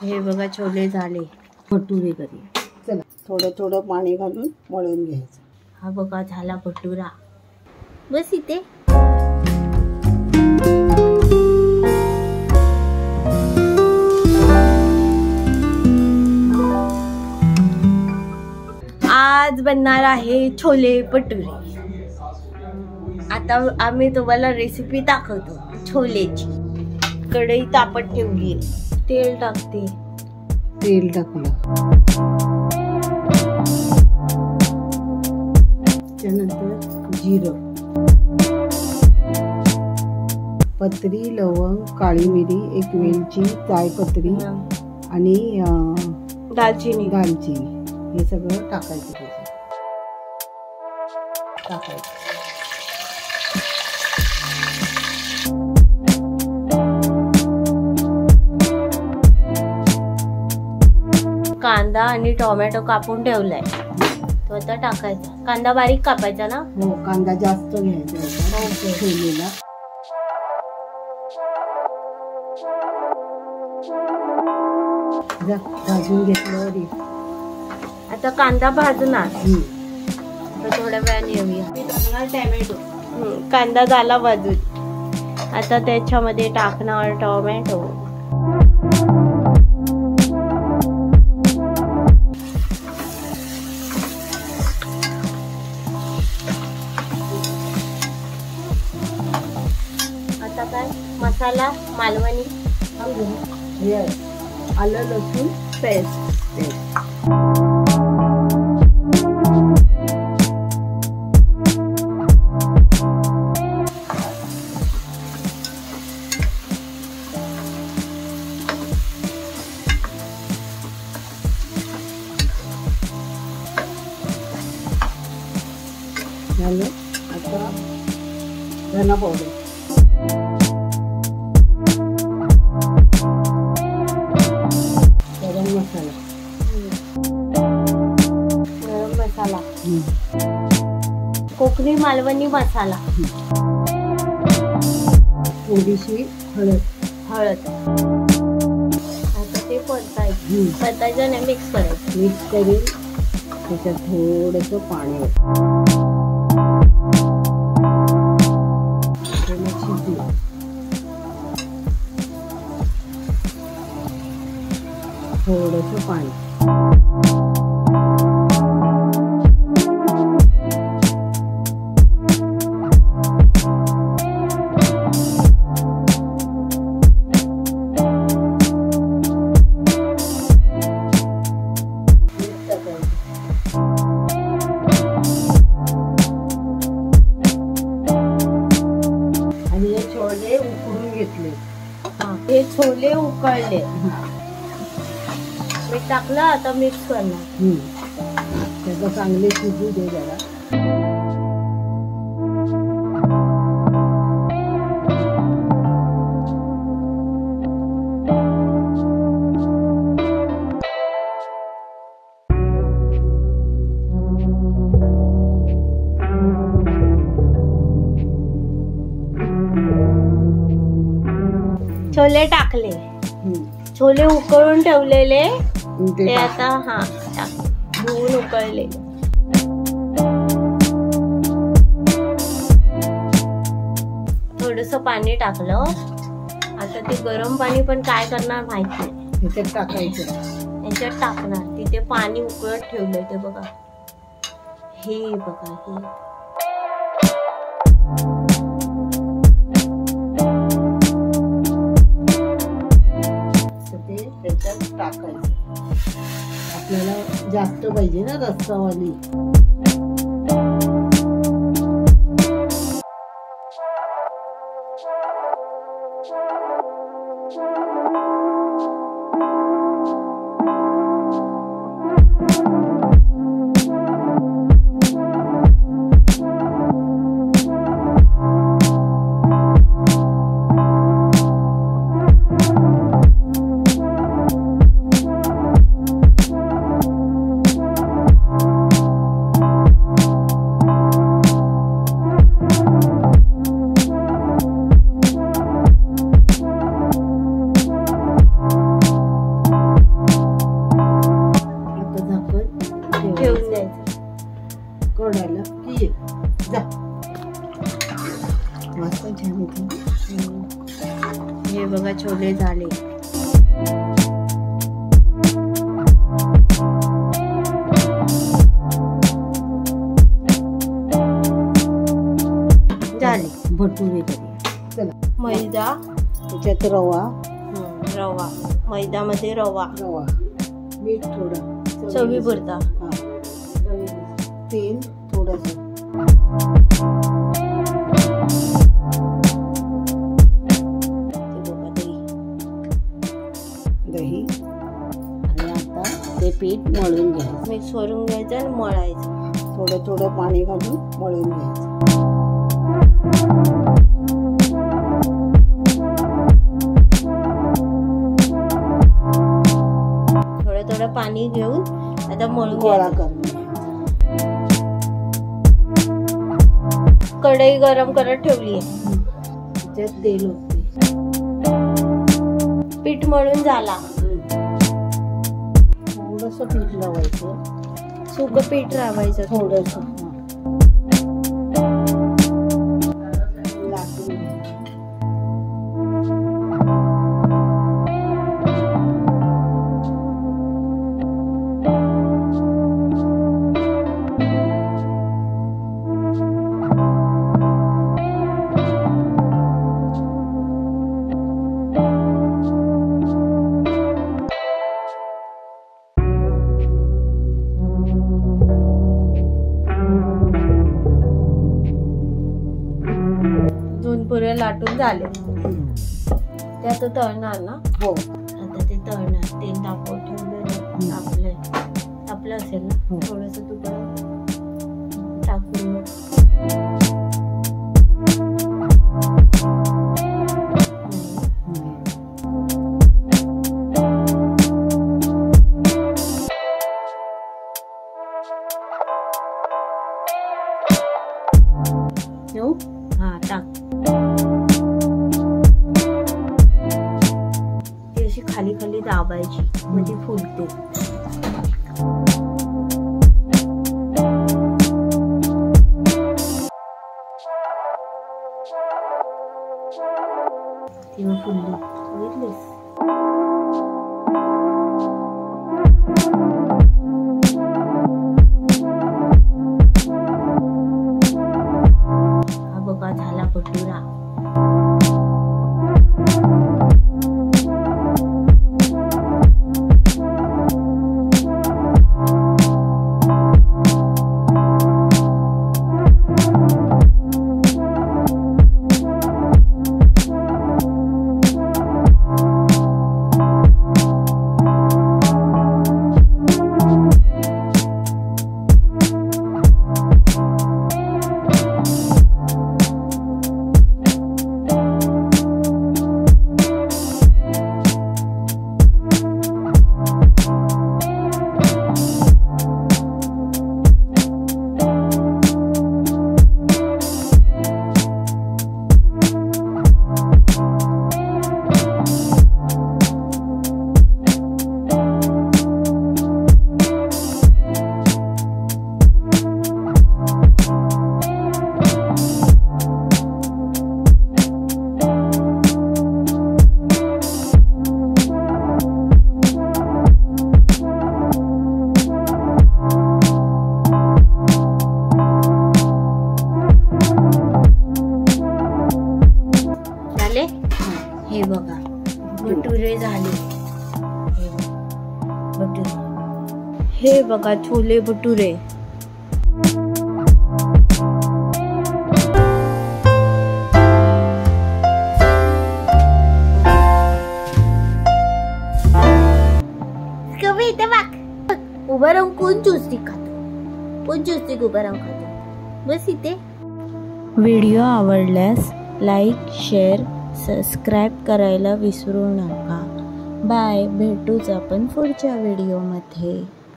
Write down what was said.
हे बघा छोले झाले, भटुरे करी. चला थोडं थोडं पाणी घालून मळून घ्यायचं. हा बघा झाला भटुरा. बस इथे. आज बनणार आहे छोले भटुरे. आता आम्ही तुम्हाला रेसिपी दाखवतो छोलेची. कढई तापत ठेवली, तेल टाकते. तेल टाकलं, त्यानंतर जिरं, पत्री, लवंग, काळी मिरी, एक वेलची, जायपत्री आणि दालचिनी हे सगळं टाकायचं. त्याच्यात टाकायचं. कांदा आणि टोमॅटो कापून ठेवलाय, तो आता टाकायचा. कांदा बारीक कापायचा ना? हो, कांदा जास्त घ्यायचा ठेवलेला. भाजून घेतल्यावर आता कांदा भाजणार. थोड्या वेळाने येऊया. टोमॅटो, कांदा झाला भाजून. आता त्याच्यामध्ये टाकणार टोमॅटो. आता काय मसाला मालवणी, आलं लसूण पेस्ट. झालं. आता धना पावडर, गरम मसाला, कोकणी मालवणी मसाला, थोडीशी हळद. आता ते परतायचं नाही, मिक्स करायचं. मिक्स करून त्याच्यात थोडंसं पाणी थोडंसं पाणी. आणि हे छोले उकडून घेतले. हे छोले उकळले, मीठ टाकलं. आता मिक्स करणार. त्याचं चांगले शिजू दे जरा. छोले टाकले, छोले उकळून ठेवलेले ते आता धुवून उकळले. थोडस पाणी टाकलं. आता ते गरम पाणी पण काय करणार माहिती नाही, ह्याच्यात टाकायचं. याच्यात टाकणार. तिथे पाणी उकळत ठेवलंय ते बघा. हे बघा, हे त्याच्यात टाकायचं. आपल्याला जास्त पाहिजे ना रस्सावाली. भटुरे करूया. चला, मैदा, त्याच्यात रवा, रवा, मैद्यामध्ये रवा, मीठ थोडं, चवीपुरता, तेल थोडंसं, दही, आणि आता ते पीठ मळून घ्यायचं. मिक्स करून घ्यायचं आणि मळायचं. थोडं थोडं पाणी घालून मळून घ्यायचं. थोडं पाणी घेऊन आता मळून गोळा करून कढई गरम करत ठेवली आहे. त्याच्यात तेल होते. पीठ मळून झाला. थोडंसं पीठ लावायचं, सुकं पीठ रावायचं थोडंसं. पुरे लाटून झाले. ते आता तळणार ना? हो, आता ते तळणार. तेल तापवून ठेवलं, तापलं असेल ना, थोडस तुकडं टाकून येऊ. हा टाक. ती अशी खाली खाली दाबायची म्हणजे फुलते. ती फुलली, बघितलीस? हा बघा झाला भटुरा. हे बघा भटुरे झाले. हे बघा छोले भटुरे. उभं राहून कोण चुस्टिक खातो, कोण चुस्टिक उभं राहून खातो. बस इथे. व्हिडिओ आवडल्यास लाईक, शेअर, सबस्क्राईब करायला विसरू नका. बाय. भेटूच आपण पुढच्या व्हिडिओमध्ये.